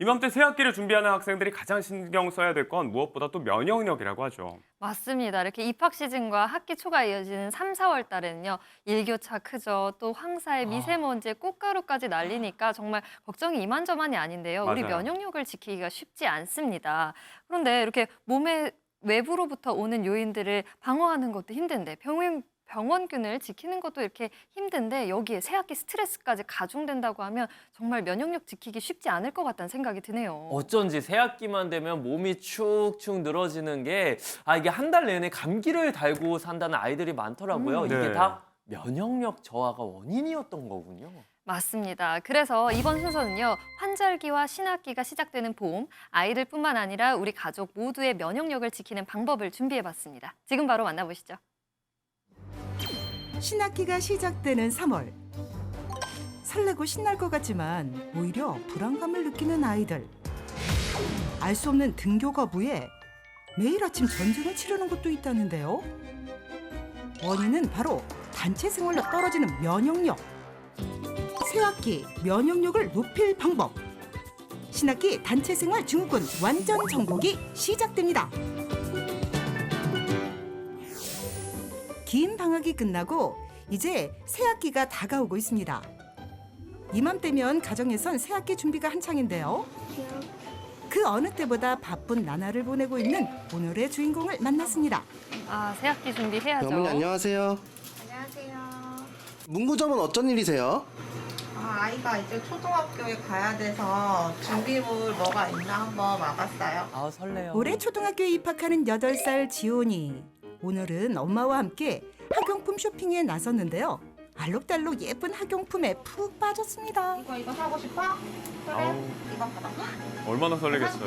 이맘때 새학기를 준비하는 학생들이 가장 신경 써야 될 건 무엇보다 또 면역력이라고 하죠. 맞습니다. 이렇게 입학 시즌과 학기 초가 이어지는 3, 4월 달에는요. 일교차 크죠. 또 황사에 미세먼지에 꽃가루까지 날리니까 정말 걱정이 이만저만이 아닌데요. 우리 맞아요. 면역력을 지키기가 쉽지 않습니다. 그런데 이렇게 몸의 외부로부터 오는 요인들을 방어하는 것도 힘든데 병원균을 지키는 것도 이렇게 힘든데 여기에 새학기 스트레스까지 가중된다고 하면 정말 면역력 지키기 쉽지 않을 것 같다는 생각이 드네요. 어쩐지 새학기만 되면 몸이 축축 늘어지는 게 이게 한 달 내내 감기를 달고 산다는 아이들이 많더라고요. 네. 이게 다 면역력 저하가 원인이었던 거군요. 맞습니다. 그래서 이번 순서는요. 환절기와 신학기가 시작되는 봄, 아이들뿐만 아니라 우리 가족 모두의 면역력을 지키는 방법을 준비해봤습니다. 지금 바로 만나보시죠. 신학기가 시작되는 3월. 설레고 신날 것 같지만 오히려 불안감을 느끼는 아이들. 알 수 없는 등교 거부에 매일 아침 전쟁을 치르는 것도 있다는데요. 원인은 바로 단체 생활로 떨어지는 면역력. 새학기 면역력을 높일 방법. 신학기 단체 생활 증후군 완전 정복이 시작됩니다. 긴 방학이 끝나고 이제 새학기가 다가오고 있습니다. 이맘때면 가정에선 새학기 준비가 한창인데요. 그 어느 때보다 바쁜 나날을 보내고 있는 오늘의 주인공을 만났습니다. 새학기 준비해야죠. 어머니 안녕하세요. 안녕하세요. 문구점은 어쩐 일이세요? 아이가 이제 초등학교에 가야 돼서 준비물 뭐가 있나 한번 와봤어요. 설레요. 올해 초등학교에 입학하는 8살 지온이 오늘은 엄마와 함께 학용품 쇼핑에 나섰는데요. 알록달록 예쁜 학용품에 푹 빠졌습니다. 이거 사고 싶어? 그래. 아우. 이거 봐봐. 얼마나 설레겠어요.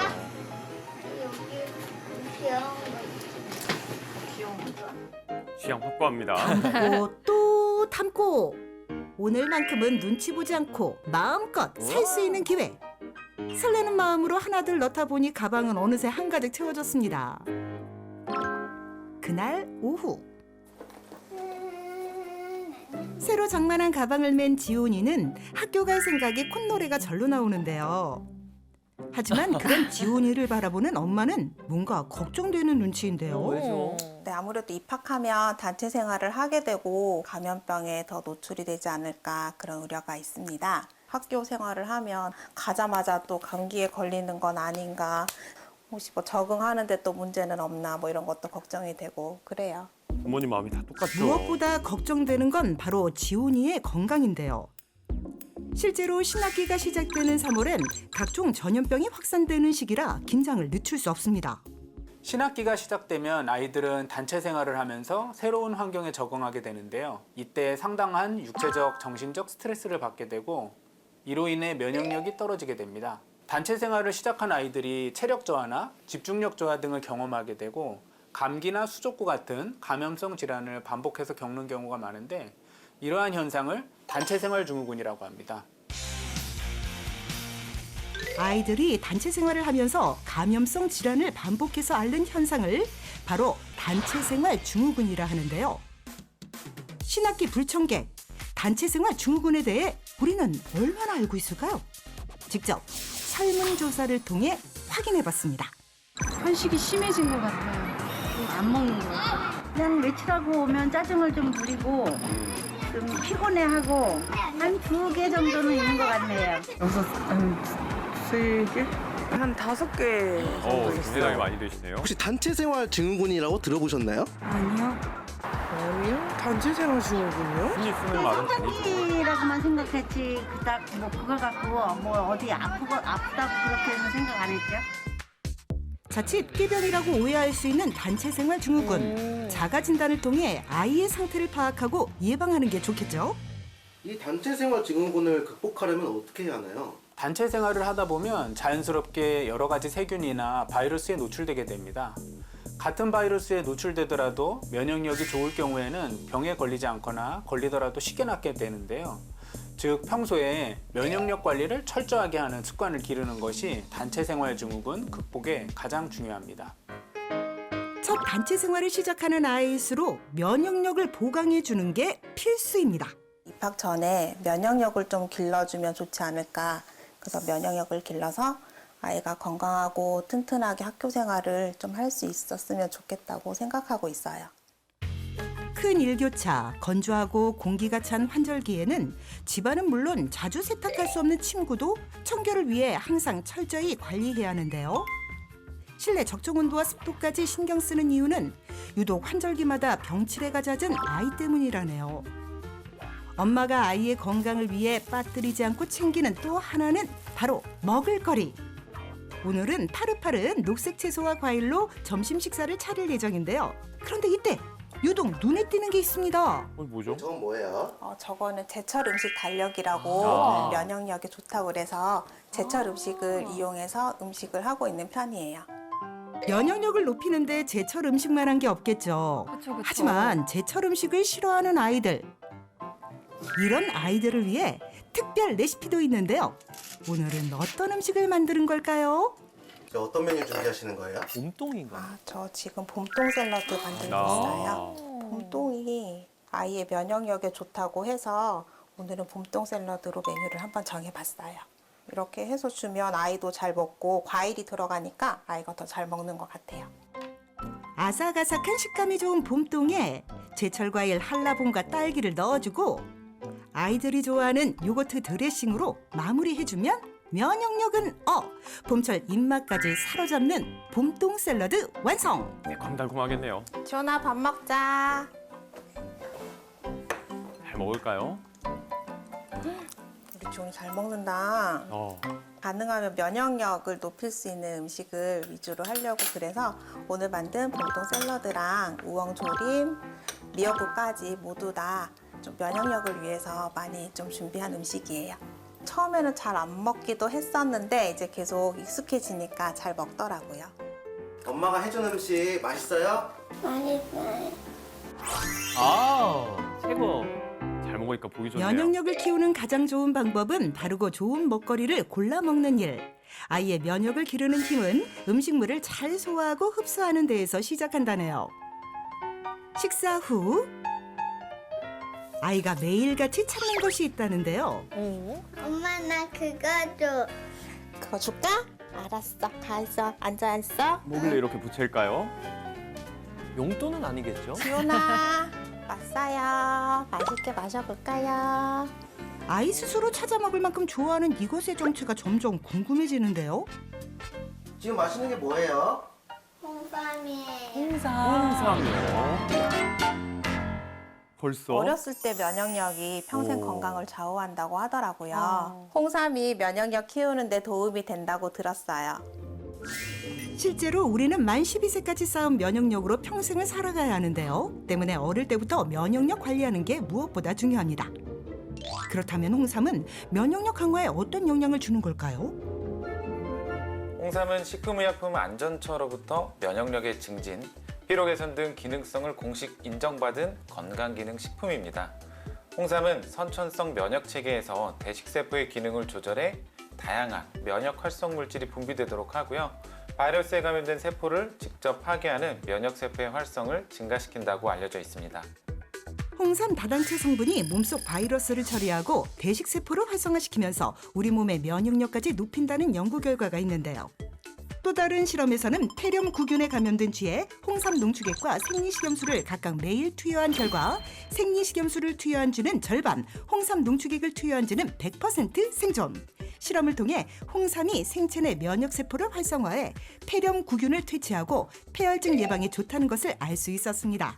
귀여운 거. 취향 확고합니다. 담고 또 담고 오늘만큼은 눈치 보지 않고 마음껏 살 수 있는 기회. 설레는 마음으로 하나둘 넣다 보니 가방은 어느새 한가득 채워졌습니다. 그날 오후 새로 장만한 가방을 맨 지온이는 학교 갈 생각에 콧노래가 절로 나오는데요. 하지만 그런 지온이를 바라보는 엄마는 뭔가 걱정되는 눈치인데요. 왜죠? 네, 아무래도 입학하면 단체 생활을 하게 되고 감염병에 더 노출이 되지 않을까 그런 우려가 있습니다. 학교 생활을 하면 가자마자 또 감기에 걸리는 건 아닌가, 혹시 뭐 적응하는데 또 문제는 없나 뭐 이런 것도 걱정이 되고 그래요. 부모님 마음이 다 똑같죠. 무엇보다 걱정되는 건 바로 지온이의 건강인데요. 실제로 신학기가 시작되는 3월엔 각종 전염병이 확산되는 시기라 긴장을 늦출 수 없습니다. 신학기가 시작되면 아이들은 단체 생활을 하면서 새로운 환경에 적응하게 되는데요. 이때 상당한 육체적, 정신적 스트레스를 받게 되고 이로 인해 면역력이 떨어지게 됩니다. 단체 생활을 시작한 아이들이 체력 저하나 집중력 저하 등을 경험하게 되고 감기나 수족구 같은 감염성 질환을 반복해서 겪는 경우가 많은데 이러한 현상을 단체 생활 증후군이라고 합니다. 아이들이 단체 생활을 하면서 감염성 질환을 반복해서 앓는 현상을 바로 단체 생활 증후군이라 하는데요. 신학기 불청객, 단체 생활 증후군에 대해 우리는 얼마나 알고 있을까요? 직접 설문조사를 통해 확인해봤습니다. 편식이 심해진 것 같아요. 안 먹는 거 같아요. 그냥 외출하고 오면 짜증을 좀 부리고 좀 피곤해하고 한 2개 정도는 있는 것 같네요. 한 5개 정도 굉장히 됐어요. 많이 드시네요. 혹시 단체 생활 증후군이라고 들어보셨나요? 아니요. 아니요? 단체 생활 증후군이요? 흔히 쓰는 말은 아니죠. 이라고만 생각했지 그닥 뭐 그거 갖고 뭐 어디 아프다고 그렇게는 생각 안 했죠. 자칫 꾀병이라고 오해할 수 있는 단체 생활 증후군. 자가 진단을 통해 아이의 상태를 파악하고 예방하는 게 좋겠죠? 이 단체 생활 증후군을 극복하려면 어떻게 해야 하나요? 단체 생활을 하다 보면 자연스럽게 여러 가지 세균이나 바이러스에 노출되게 됩니다. 같은 바이러스에 노출되더라도 면역력이 좋을 경우에는 병에 걸리지 않거나 걸리더라도 쉽게 낫게 되는데요. 즉 평소에 면역력 관리를 철저하게 하는 습관을 기르는 것이 단체 생활 증후군 극복에 가장 중요합니다. 첫 단체 생활을 시작하는 아이일수록 면역력을 보강해 주는 게 필수입니다. 입학 전에 면역력을 좀 길러주면 좋지 않을까. 그래서 면역력을 길러서 아이가 건강하고 튼튼하게 학교 생활을 좀 할 수 있었으면 좋겠다고 생각하고 있어요. 큰 일교차, 건조하고 공기가 찬 환절기에는 집안은 물론 자주 세탁할 수 없는 침구도 청결을 위해 항상 철저히 관리해야 하는데요. 실내 적정 온도와 습도까지 신경 쓰는 이유는 유독 환절기마다 병치레가 잦은 아이 때문이라네요. 엄마가 아이의 건강을 위해 빠뜨리지 않고 챙기는 또 하나는 바로 먹을거리. 오늘은 파릇파릇 녹색 채소와 과일로 점심 식사를 차릴 예정인데요. 그런데 이때 유독 눈에 띄는 게 있습니다. 뭐죠? 저건 뭐예요? 저거는 제철 음식 달력이라고 아. 면역력에 좋다고 그래서 제철 음식을 이용해서 음식을 하고 있는 편이에요. 면역력을 높이는데 제철 음식만 한 게 없겠죠. 그쵸. 하지만 제철 음식을 싫어하는 아이들. 이런 아이들을 위해 특별 레시피도 있는데요. 오늘은 어떤 음식을 만드는 걸까요? 어떤 메뉴 준비하시는 거예요? 봄동인가? 저 지금 봄동 샐러드 만들고 있어요. 봄동이 아이의 면역력에 좋다고 해서 오늘은 봄동 샐러드로 메뉴를 한번 정해봤어요. 이렇게 해서 주면 아이도 잘 먹고 과일이 들어가니까 아이가 더 잘 먹는 것 같아요. 아삭아삭한 식감이 좋은 봄동에 제철 과일 한라봉과 딸기를 넣어주고 아이들이 좋아하는 요거트 드레싱으로 마무리해주면 면역력은 봄철 입맛까지 사로잡는 봄동 샐러드 완성! 달콤달콤하겠네요. 지원아 밥 먹자. 잘 먹을까요? 우리 지원이 잘 먹는다. 가능하면 면역력을 높일 수 있는 음식을 위주로 하려고 그래서 오늘 만든 봄동 샐러드랑 우엉조림, 미역국까지 모두 다 좀 면역력을 위해서 많이 좀 준비한 음식이에요. 처음에는 잘 안 먹기도 했었는데 이제 계속 익숙해지니까 잘 먹더라고요. 엄마가 해준 음식 맛있어요? 아, 최고. 잘 먹으니까 보기 좋네요. 면역력을 키우는 가장 좋은 방법은 바르고 좋은 먹거리를 골라 먹는 일. 아이의 면역을 기르는 힘은 음식물을 잘 소화하고 흡수하는 데에서 시작한다네요. 식사 후 아이가 매일같이 찾는 것이 있다는데요. 엄마 나 그거 줘. 그거 줄까? 알았어. 가 있어. 앉아. 뭐길래 이렇게 부채일까요? 용돈은 아니겠죠? 지원아 왔어요. 맛있게 마셔볼까요? 아이 스스로 찾아 먹을 만큼 좋아하는 이것의 정체가 점점 궁금해지는데요. 지금 마시는 게 뭐예요? 홍삼이에요. 홍삼이요. 벌써? 어렸을 때 면역력이 평생 건강을 좌우한다고 하더라고요. 홍삼이 면역력 키우는 데 도움이 된다고 들었어요. 실제로 우리는 만 12세까지 쌓은 면역력으로 평생을 살아가야 하는데요. 때문에 어릴 때부터 면역력 관리하는 게 무엇보다 중요합니다. 그렇다면 홍삼은 면역력 강화에 어떤 영향을 주는 걸까요? 홍삼은 식품의약품 안전처로부터 면역력의 증진, 피로 개선 등 기능성을 공식 인정받은 건강기능식품입니다. 홍삼은 선천성 면역체계에서 대식세포의 기능을 조절해 다양한 면역 활성 물질이 분비되도록 하고요. 바이러스에 감염된 세포를 직접 파괴하는 면역세포의 활성을 증가시킨다고 알려져 있습니다. 홍삼 다단체 성분이 몸속 바이러스를 처리하고 대식세포를 활성화시키면서 우리 몸의 면역력까지 높인다는 연구 결과가 있는데요. 또 다른 실험에서는 폐렴구균에 감염된 쥐에 홍삼 농축액과 생리식염수를 각각 매일 투여한 결과 생리식염수를 투여한 쥐는 절반, 홍삼 농축액을 투여한 쥐는 100% 생존. 실험을 통해 홍삼이 생체 내 면역세포를 활성화해 폐렴구균을 퇴치하고 폐혈증 예방에 좋다는 것을 알 수 있었습니다.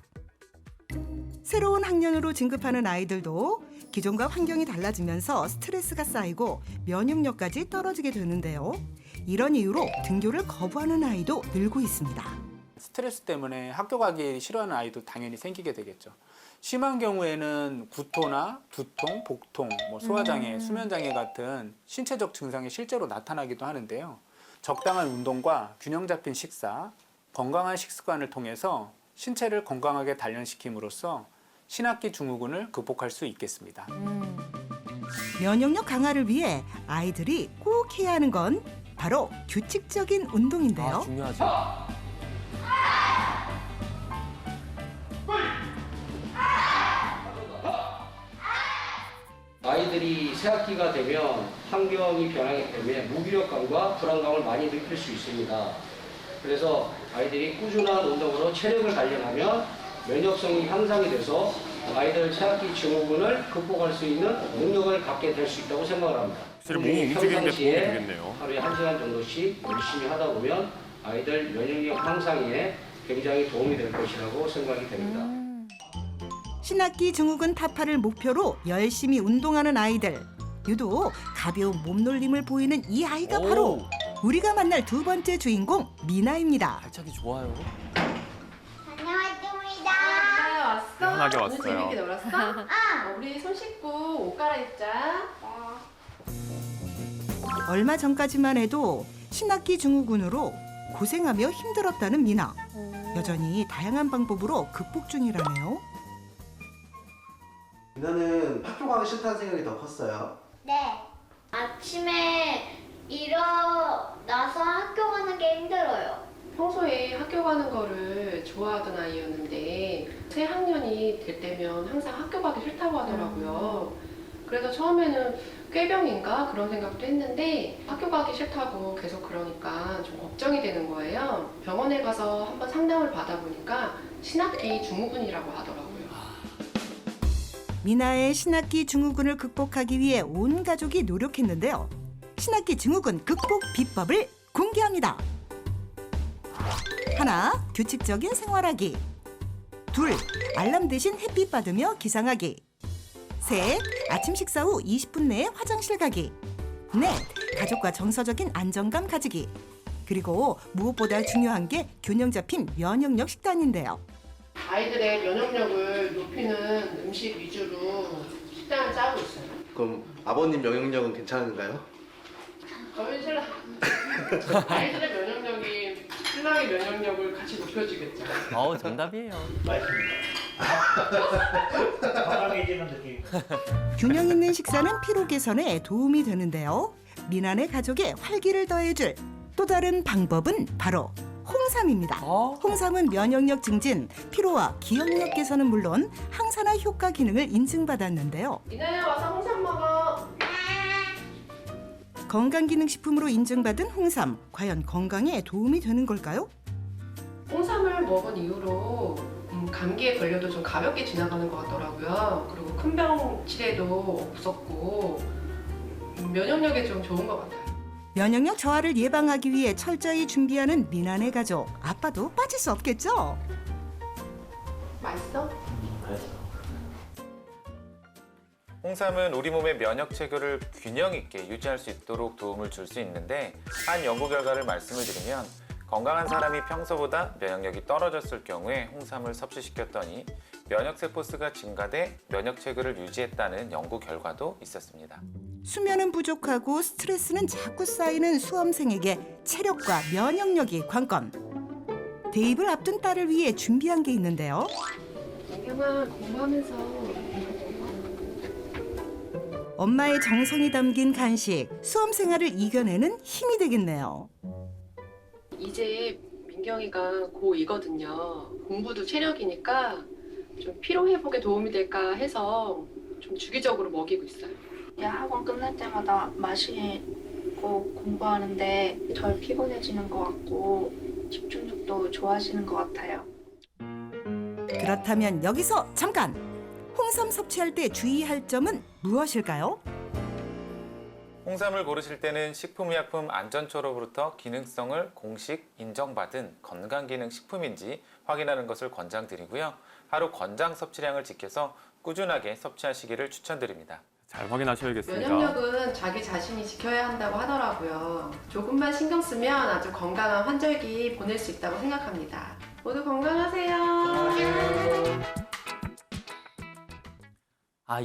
새로운 학년으로 진급하는 아이들도 기존과 환경이 달라지면서 스트레스가 쌓이고 면역력까지 떨어지게 되는데요. 이런 이유로 등교를 거부하는 아이도 늘고 있습니다. 스트레스 때문에 학교 가기 싫어하는 아이도 당연히 생기게 되겠죠. 심한 경우에는 구토나 두통, 복통, 소화장애, 수면장애 같은 신체적 증상이 실제로 나타나기도 하는데요. 적당한 운동과 균형 잡힌 식사, 건강한 식습관을 통해서 신체를 건강하게 단련시킴으로써 신학기 증후군을 극복할 수 있겠습니다. 면역력 강화를 위해 아이들이 꼭 해야 하는 건 바로 규칙적인 운동인데요. 중요하죠. 아이들이 새학기가 되면 환경이 변하기 때문에 무기력감과 불안감을 많이 느낄 수 있습니다. 그래서 아이들이 꾸준한 운동으로 체력을 단련하면 면역성이 향상이 돼서 아이들 새학기 증후군을 극복할 수 있는 능력을 갖게 될 수 있다고 생각을 합니다. 확실히 몸 움직이는 데 도움이 평상시에 되겠네요. 하루에 1시간 정도씩 열심히 하다 보면 아이들 면역력 향상에 굉장히 도움이 될 것이라고 생각이 됩니다. 신학기 증후군 타파를 목표로 열심히 운동하는 아이들. 유독 가벼운 몸놀림을 보이는 이 아이가 바로 우리가 만날 두 번째 주인공 미나입니다. 발차기 좋아요. 왔어? 편하게 오늘 왔어요. 재밌게 놀았어? 우리 손 씻고 옷 갈아입자. 얼마 전까지만 해도 신학기 증후군으로 고생하며 힘들었다는 미나. 여전히 다양한 방법으로 극복 중이라네요. 미나는 학교 가기 싫다는 생각이 더 컸어요. 네. 아침에 일어나서 학교 가는 게 힘들어요. 평소에 학교 가는 거를 좋아하던 아이였는데 새 학년이 될 때면 항상 학교 가기 싫다고 하더라고요. 그래서 처음에는 꾀병인가 그런 생각도 했는데 학교 가기 싫다고 계속 그러니까 좀 걱정이 되는 거예요. 병원에 가서 한번 상담을 받아보니까 신학기 증후군이라고 하더라고요. 미나의 신학기 증후군을 극복하기 위해 온 가족이 노력했는데요. 신학기 증후군 극복 비법을 공개합니다. 하나, 규칙적인 생활하기. 둘, 알람 대신 햇빛 받으며 기상하기. 셋, 아침 식사 후 20분 내에 화장실 가기. 넷, 가족과 정서적인 안정감 가지기. 그리고 무엇보다 중요한 게 균형 잡힌 면역력 식단인데요. 아이들의 면역력을 높이는 음식 위주로 식단을 짜고 있어요. 그럼 아버님 영향력은 괜찮은가요? 저희 신랑 아이들의 면역력이 신랑의 면역력을 같이 높여주겠죠. 정답이에요. 균형 있는 식사는 피로 개선에 도움이 되는데요. 미나네 가족의 활기를 더해줄 또 다른 방법은 바로 홍삼입니다. 홍삼은 면역력 증진, 피로와 기억력 개선은 물론 항산화 효과 기능을 인증받았는데요. 이나야 와서 홍삼 먹어. 건강기능식품으로 인증받은 홍삼, 과연 건강에 도움이 되는 걸까요? 홍삼을 먹은 이후로 감기에 걸려도 좀 가볍게 지나가는 것 같더라고요. 그리고 큰 병 치레도 없었고 면역력에 좀 좋은 것 같아요. 면역력 저하를 예방하기 위해 철저히 준비하는 미나네 가족. 아빠도 빠질 수 없겠죠? 맛있어? 홍삼은 우리 몸의 면역 체계를 균형 있게 유지할 수 있도록 도움을 줄 수 있는데 한 연구 결과를 말씀을 드리면 건강한 사람이 평소보다 면역력이 떨어졌을 경우에 홍삼을 섭취시켰더니 면역세포수가 증가돼 면역 체계를 유지했다는 연구 결과도 있었습니다. 수면은 부족하고 스트레스는 자꾸 쌓이는 수험생에게 체력과 면역력이 관건. 대입을 앞둔 딸을 위해 준비한 게 있는데요. 영경아 공부하면서 엄마의 정성이 담긴 간식, 수험 생활을 이겨내는 힘이 되겠네요. 이제 민경이가 고2거든요. 공부도 체력이니까 좀 피로 회복에 도움이 될까 해서 좀 주기적으로 먹이고 있어요. 학원 끝날 때마다 마시고 공부하는데 덜 피곤해지는 것 같고 집중력도 좋아지는 것 같아요. 그렇다면 여기서 잠깐! 홍삼 섭취할 때 주의할 점은 무엇일까요? 홍삼을 고르실 때는 식품의약품 안전처로부터 기능성을 공식 인정받은 건강기능식품인지 확인하는 것을 권장드리고요. 하루 권장 섭취량을 지켜서 꾸준하게 섭취하시기를 추천드립니다. 잘 확인하셔야겠습니다. 면역력은 자기 자신이 지켜야 한다고 하더라고요. 조금만 신경 쓰면 아주 건강한 환절기 보낼 수 있다고 생각합니다. 모두 건강하세요.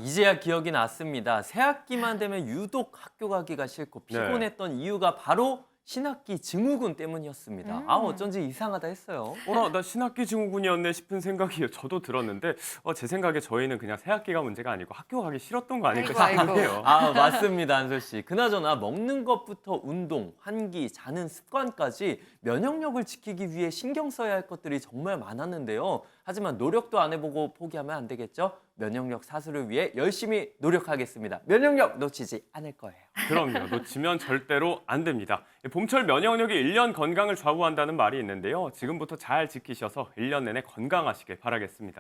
이제야 기억이 났습니다. 새학기만 되면 유독 학교 가기가 싫고 피곤했던 이유가 바로 신학기 증후군 때문이었습니다. 어쩐지 이상하다 했어요. 나 신학기 증후군이었네 싶은 생각이 저도 들었는데 제 생각에 저희는 그냥 새학기가 문제가 아니고 학교 가기 싫었던 거 아닐까 싶네요. 맞습니다, 한솔 씨. 그나저나 먹는 것부터 운동, 환기, 자는 습관까지 면역력을 지키기 위해 신경 써야 할 것들이 정말 많았는데요. 하지만 노력도 안 해보고 포기하면 안 되겠죠? 면역력 사수를 위해 열심히 노력하겠습니다. 면역력 놓치지 않을 거예요. 그럼요. 놓치면 절대로 안 됩니다. 봄철 면역력이 1년 건강을 좌우한다는 말이 있는데요. 지금부터 잘 지키셔서 1년 내내 건강하시길 바라겠습니다.